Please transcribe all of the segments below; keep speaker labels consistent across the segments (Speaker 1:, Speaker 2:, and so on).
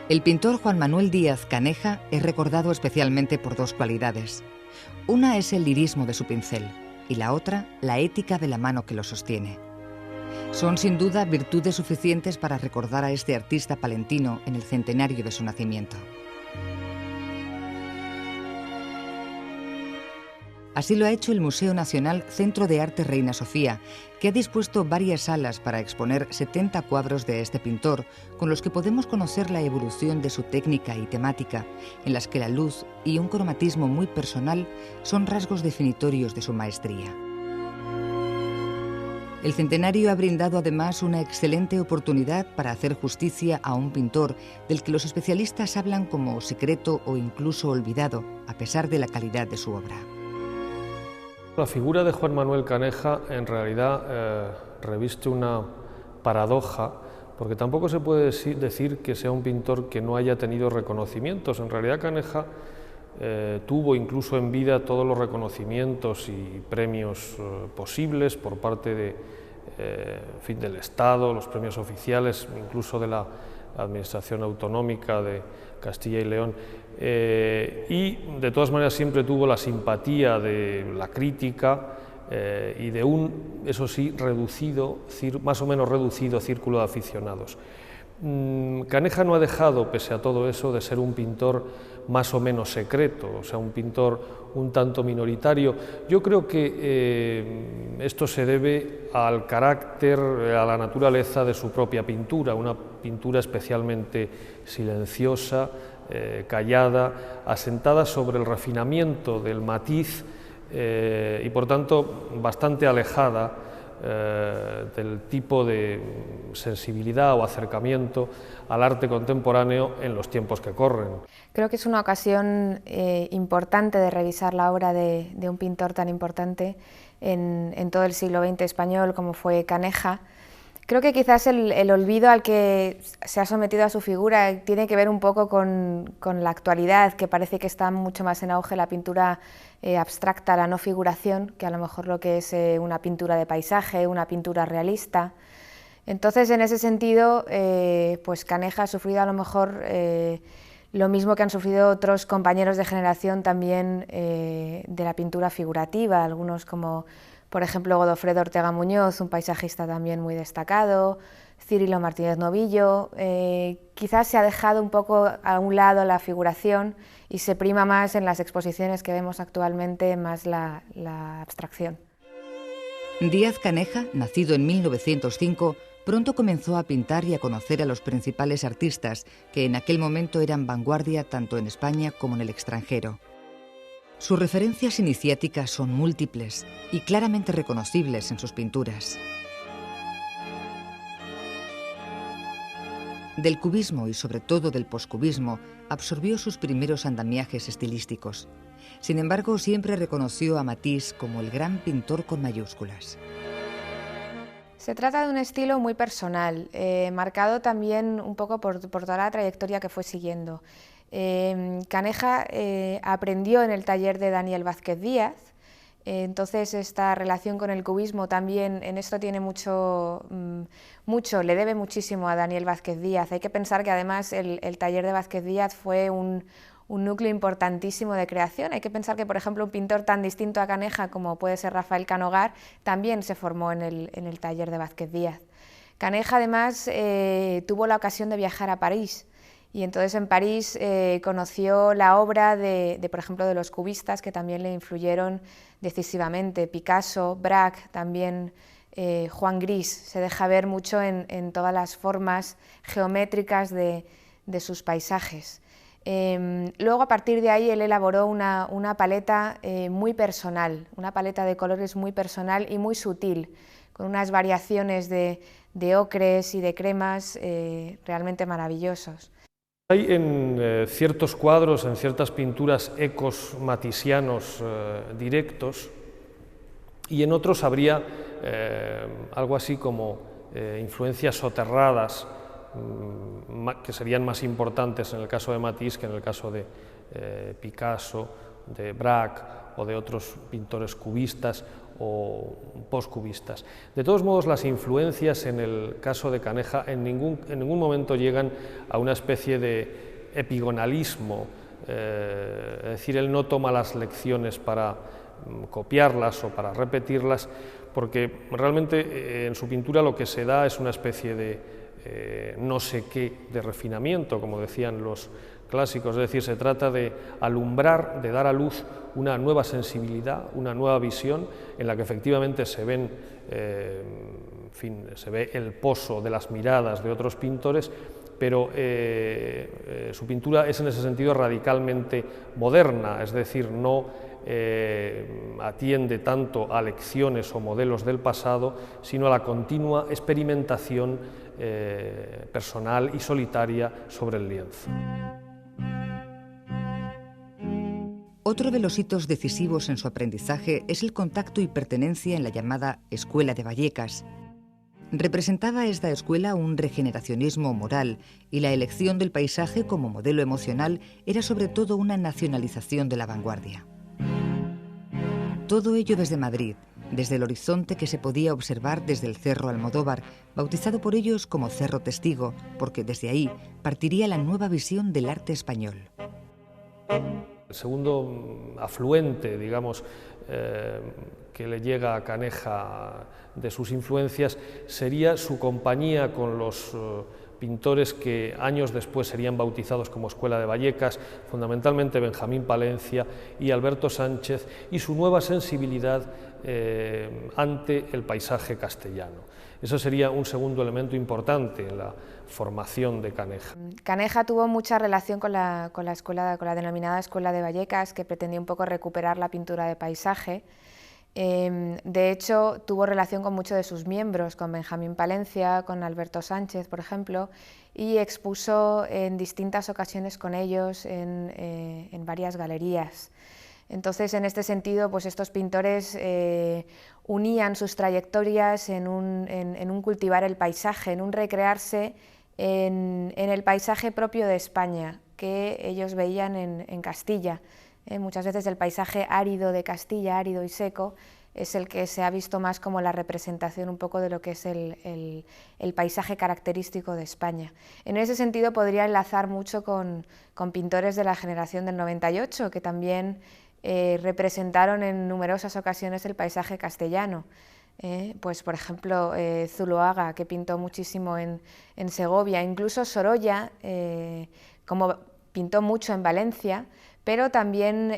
Speaker 1: El pintor Juan Manuel Díaz Caneja es recordado especialmente por dos cualidades. Una es el lirismo de su pincel y la otra, la ética de la mano que lo sostiene. Son sin duda virtudes suficientes para recordar a este artista palentino en el centenario de su nacimiento. Así lo ha hecho el Museo Nacional Centro de Arte Reina Sofía, que ha dispuesto varias salas para exponer 70 cuadros de este pintor, con los que podemos conocer la evolución de su técnica y temática, en las que la luz y un cromatismo muy personal son rasgos definitorios de su maestría. El centenario ha brindado además una excelente oportunidad para hacer justicia a un pintor del que los especialistas hablan como secreto o incluso olvidado, a pesar de la calidad de su obra.
Speaker 2: La figura de Juan Manuel Caneja en realidad reviste una paradoja, porque tampoco se puede decir que sea un pintor que no haya tenido reconocimientos. En realidad Caneja tuvo incluso en vida todos los reconocimientos y premios posibles por parte del Estado, los premios oficiales, incluso de la Administración Autonómica de Castilla y León, y de todas maneras siempre tuvo la simpatía de la crítica y de un, eso sí, reducido, más o menos reducido círculo de aficionados. Caneja no ha dejado, pese a todo eso, de ser un pintor más o menos secreto, o sea, un pintor un tanto minoritario. Yo creo que esto se debe al carácter, a la naturaleza de su propia pintura, una pintura especialmente silenciosa, callada, asentada sobre el refinamiento del matiz y por tanto bastante alejada del tipo de sensibilidad o acercamiento al arte contemporáneo en los tiempos que corren.
Speaker 3: Creo que es una ocasión importante de revisar la obra de un pintor tan importante en todo el siglo XX español como fue Caneja. Creo que quizás el olvido al que se ha sometido a su figura tiene que ver un poco con la actualidad, que parece que está mucho más en auge la pintura abstracta, la no figuración, que a lo mejor lo que es una pintura de paisaje, una pintura realista. Entonces, en ese sentido, pues Caneja ha sufrido a lo mejor lo mismo que han sufrido otros compañeros de generación también de la pintura figurativa, algunos como por ejemplo Godofredo Ortega Muñoz, un paisajista también muy destacado, Cirilo Martínez Novillo. Quizás se ha dejado un poco a un lado la figuración y se prima más en las exposiciones que vemos actualmente más la abstracción.
Speaker 1: Díaz Caneja, nacido en 1905, pronto comenzó a pintar y a conocer a los principales artistas que en aquel momento eran vanguardia tanto en España como en el extranjero. Sus referencias iniciáticas son múltiples y claramente reconocibles en sus pinturas. Del cubismo y sobre todo del poscubismo absorbió sus primeros andamiajes estilísticos. Sin embargo, siempre reconoció a Matisse como el gran pintor con mayúsculas.
Speaker 3: Se trata de un estilo muy personal, marcado también un poco por toda la trayectoria que fue siguiendo. Caneja aprendió en el taller de Daniel Vázquez Díaz, entonces esta relación con el cubismo también en esto tiene mucho, le debe muchísimo a Daniel Vázquez Díaz. Hay que pensar que además el taller de Vázquez Díaz fue un núcleo importantísimo de creación. Hay que pensar que, por ejemplo, un pintor tan distinto a Caneja como puede ser Rafael Canogar también se formó en el taller de Vázquez Díaz. Caneja además tuvo la ocasión de viajar a París. Y entonces en París conoció la obra por ejemplo, de los cubistas que también le influyeron decisivamente, Picasso, Braque, también Juan Gris. Se deja ver mucho en todas las formas geométricas de sus paisajes. Luego, a partir de ahí, él elaboró una paleta muy personal, una paleta de colores muy personal y muy sutil, con unas variaciones de ocres y de cremas realmente maravillosos.
Speaker 2: Hay en ciertos cuadros, en ciertas pinturas, ecos matisianos directos, y en otros habría algo así como influencias soterradas, que serían más importantes en el caso de Matisse que en el caso de Picasso, de Braque o de otros pintores cubistas o postcubistas. De todos modos, las influencias en el caso de Caneja en ningún momento llegan a una especie de epigonalismo, es decir, él no toma las lecciones para copiarlas o para repetirlas, porque realmente en su pintura lo que se da es una especie de no sé qué de refinamiento, como decían los clásicos, es decir, se trata de alumbrar, de dar a luz una nueva sensibilidad, una nueva visión en la que efectivamente se ven, se ve el pozo de las miradas de otros pintores, pero su pintura es en ese sentido radicalmente moderna, es decir, no atiende tanto a lecciones o modelos del pasado, sino a la continua experimentación personal y solitaria sobre el lienzo.
Speaker 1: Otro de los hitos decisivos en su aprendizaje es el contacto y pertenencia en la llamada Escuela de Vallecas. Representaba esta escuela un regeneracionismo moral y la elección del paisaje como modelo emocional era sobre todo una nacionalización de la vanguardia. Todo ello desde Madrid, desde el horizonte que se podía observar desde el Cerro Almodóvar, bautizado por ellos como Cerro Testigo, porque desde ahí partiría la nueva visión del arte español.
Speaker 2: El segundo afluente, digamos, que le llega a Caneja de sus influencias sería su compañía con los pintores que años después serían bautizados como Escuela de Vallecas, fundamentalmente Benjamín Palencia y Alberto Sánchez, y su nueva sensibilidad ante el paisaje castellano. Eso sería un segundo elemento importante en la formación de Caneja.
Speaker 3: Caneja tuvo mucha relación con la denominada Escuela de Vallecas, que pretendía un poco recuperar la pintura de paisaje. De hecho, tuvo relación con muchos de sus miembros, con Benjamín Palencia, con Alberto Sánchez, por ejemplo, y expuso en distintas ocasiones con ellos en varias galerías. Entonces, en este sentido, pues estos pintores unían sus trayectorias en un cultivar el paisaje, en un recrearse en el paisaje propio de España, que ellos veían en Castilla. Muchas veces el paisaje árido de Castilla, árido y seco, es el que se ha visto más como la representación un poco de lo que es el paisaje característico de España. En ese sentido podría enlazar mucho con pintores de la generación del 98, que también representaron en numerosas ocasiones el paisaje castellano. Pues por ejemplo Zuloaga, que pintó muchísimo en Segovia, incluso Sorolla, como pintó mucho en Valencia, pero también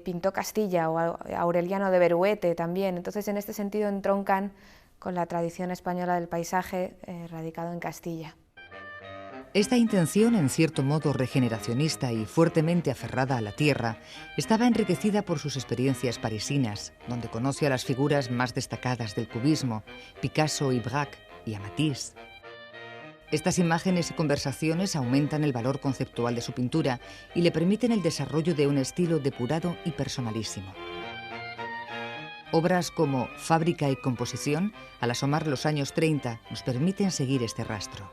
Speaker 3: pintó Castilla, o Aureliano de Beruete también. Entonces, en este sentido, entroncan con la tradición española del paisaje radicado en Castilla.
Speaker 1: Esta intención, en cierto modo regeneracionista y fuertemente aferrada a la tierra, estaba enriquecida por sus experiencias parisinas, donde conoce a las figuras más destacadas del cubismo, Picasso y Braque, y a Matisse. Estas imágenes y conversaciones aumentan el valor conceptual de su pintura y le permiten el desarrollo de un estilo depurado y personalísimo. Obras como Fábrica y Composición, al asomar los años 30, nos permiten seguir este rastro.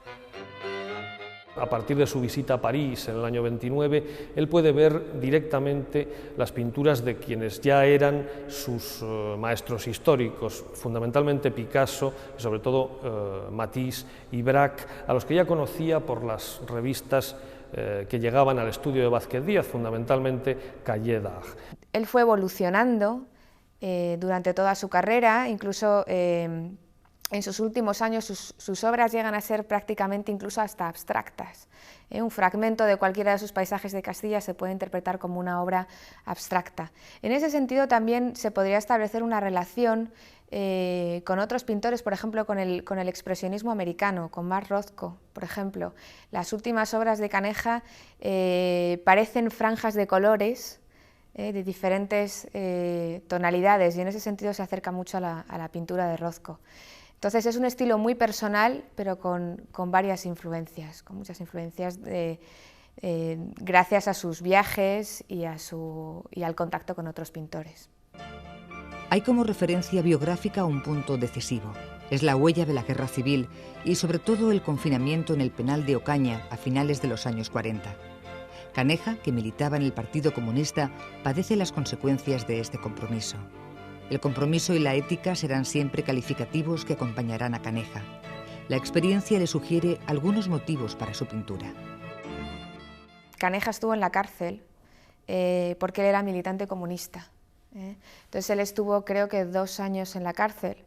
Speaker 2: A partir de su visita a París en el año 29, él puede ver directamente las pinturas de quienes ya eran sus maestros históricos, fundamentalmente Picasso y sobre todo Matisse y Braque, a los que ya conocía por las revistas que llegaban al estudio de Vázquez Díaz, fundamentalmente Cahiers d'Art.
Speaker 3: Él fue evolucionando durante toda su carrera, incluso en sus últimos años sus obras llegan a ser prácticamente incluso hasta abstractas. Un fragmento de cualquiera de sus paisajes de Castilla se puede interpretar como una obra abstracta. En ese sentido también se podría establecer una relación con otros pintores, por ejemplo con el expresionismo americano, con Mark Rothko, por ejemplo. Las últimas obras de Caneja parecen franjas de colores, de diferentes tonalidades, y en ese sentido se acerca mucho a la pintura de Rothko. Entonces es un estilo muy personal, pero con varias influencias, con muchas influencias gracias a sus viajes y al contacto con otros pintores.
Speaker 1: Hay como referencia biográfica un punto decisivo. Es la huella de la guerra civil y sobre todo el confinamiento en el penal de Ocaña a finales de los años 40. Caneja, que militaba en el Partido Comunista, padece las consecuencias de este compromiso. El compromiso y la ética serán siempre calificativos que acompañarán a Caneja. La experiencia le sugiere algunos motivos para su pintura.
Speaker 3: Caneja estuvo en la cárcel porque él era militante comunista. Entonces él estuvo, creo que 2 años en la cárcel.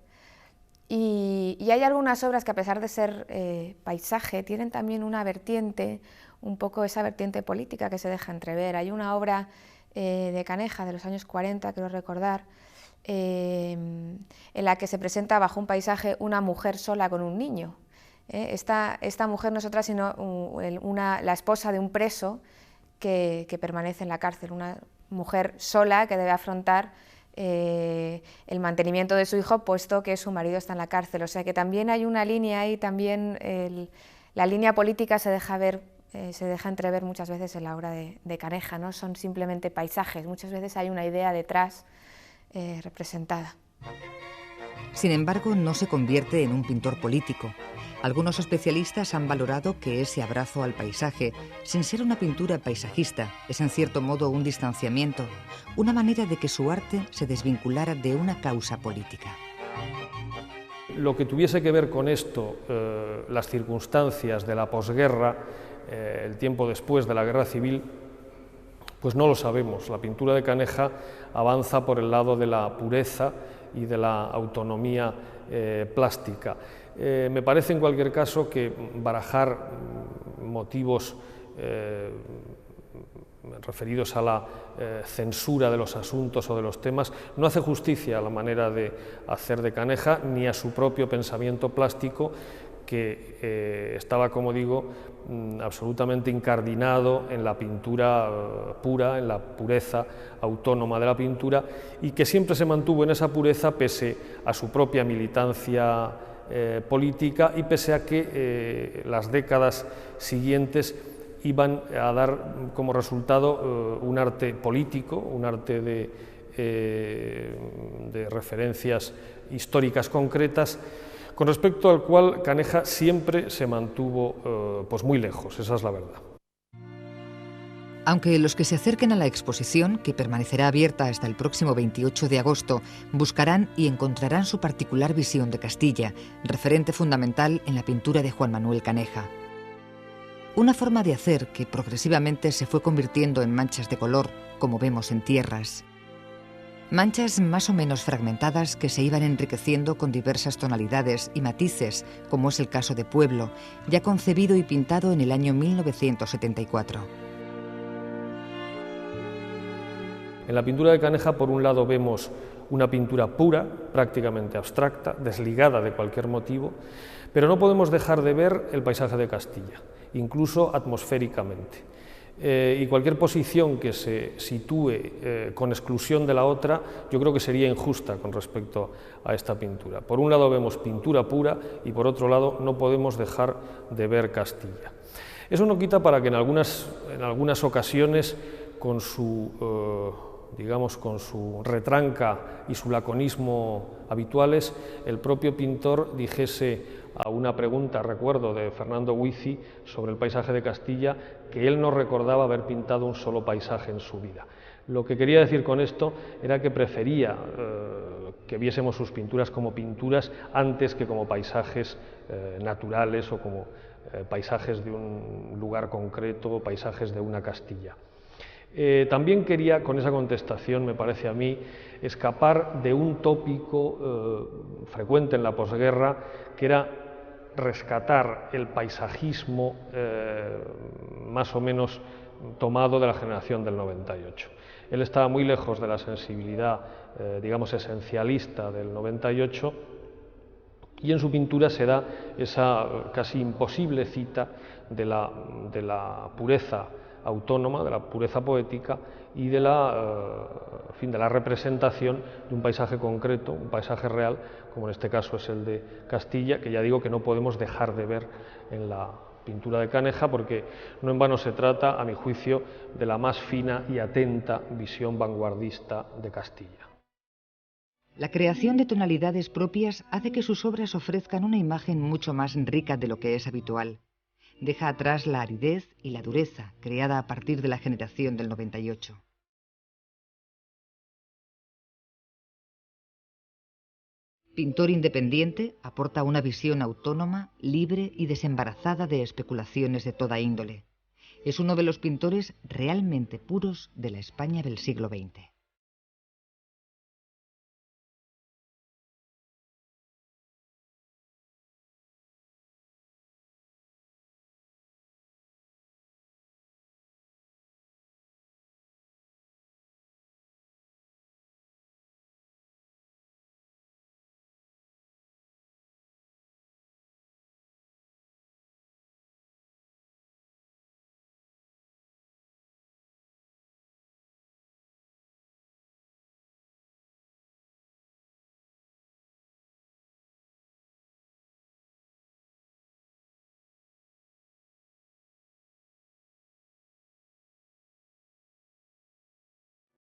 Speaker 3: Y hay algunas obras que, a pesar de ser paisaje, tienen también una vertiente, un poco esa vertiente política que se deja entrever. Hay una obra de Caneja de los años 40, creo recordar, en la que se presenta bajo un paisaje una mujer sola con un niño. Esta mujer no es otra sino la esposa de un preso que permanece en la cárcel, una mujer sola que debe afrontar el mantenimiento de su hijo, puesto que su marido está en la cárcel. O sea que también hay una línea ahí, también la línea política se deja ver, se deja entrever muchas veces en la obra de Caneja, no son simplemente paisajes, muchas veces hay una idea detrás representada.
Speaker 1: Sin embargo, no se convierte en un pintor político. Algunos especialistas han valorado que ese abrazo al paisaje, sin ser una pintura paisajista, es en cierto modo un distanciamiento, una manera de que su arte se desvinculara de una causa política.
Speaker 2: Lo que tuviese que ver con esto, las circunstancias de la posguerra, el tiempo después de la guerra civil, pues no lo sabemos. La pintura de Caneja avanza por el lado de la pureza y de la autonomía plástica. Me parece en cualquier caso que barajar motivos referidos a la censura de los asuntos o de los temas no hace justicia a la manera de hacer de Caneja ni a su propio pensamiento plástico, que estaba, como digo, absolutamente incardinado en la pintura pura, en la pureza autónoma de la pintura, y que siempre se mantuvo en esa pureza pese a su propia militancia política y pese a que las décadas siguientes iban a dar como resultado un arte político, un arte de referencias históricas concretas, con respecto al cual Caneja siempre se mantuvo pues muy lejos, esa es la verdad.
Speaker 1: Aunque los que se acerquen a la exposición, que permanecerá abierta hasta el próximo 28 de agosto, buscarán y encontrarán su particular visión de Castilla, referente fundamental en la pintura de Juan Manuel Caneja. Una forma de hacer que progresivamente se fue convirtiendo en manchas de color, como vemos en tierras. Manchas más o menos fragmentadas que se iban enriqueciendo con diversas tonalidades y matices, como es el caso de Pueblo, ya concebido y pintado en el año 1974.
Speaker 2: En la pintura de Caneja, por un lado, vemos una pintura pura, prácticamente abstracta, desligada de cualquier motivo, pero no podemos dejar de ver el paisaje de Castilla, incluso atmosféricamente. Y cualquier posición que se sitúe con exclusión de la otra, yo creo que sería injusta con respecto a esta pintura. Por un lado vemos pintura pura y por otro lado no podemos dejar de ver Castilla. Eso no quita para que en algunas ocasiones, con su digamos, con su retranca y su laconismo habituales, el propio pintor dijese a una pregunta, recuerdo, de Fernando Huici sobre el paisaje de Castilla, que él no recordaba haber pintado un solo paisaje en su vida. Lo que quería decir con esto era que prefería que viésemos sus pinturas como pinturas antes que como paisajes naturales o como paisajes de un lugar concreto o paisajes de una Castilla. También quería, con esa contestación, me parece a mí, escapar de un tópico frecuente en la posguerra, que era rescatar el paisajismo más o menos tomado de la generación del 98. Él estaba muy lejos de la sensibilidad, digamos, esencialista del 98, y en su pintura se da esa casi imposible cita de la pureza autónoma, de la pureza poética y de la representación de un paisaje concreto, un paisaje real, como en este caso es el de Castilla, que ya digo que no podemos dejar de ver en la pintura de Caneja, porque no en vano se trata, a mi juicio, de la más fina y atenta visión vanguardista de Castilla.
Speaker 1: La creación de tonalidades propias hace que sus obras ofrezcan una imagen mucho más rica de lo que es habitual. Deja atrás la aridez y la dureza creada a partir de la generación del 98. Pintor independiente, aporta una visión autónoma, libre y desembarazada de especulaciones de toda índole. Es uno de los pintores realmente puros de la España del siglo XX.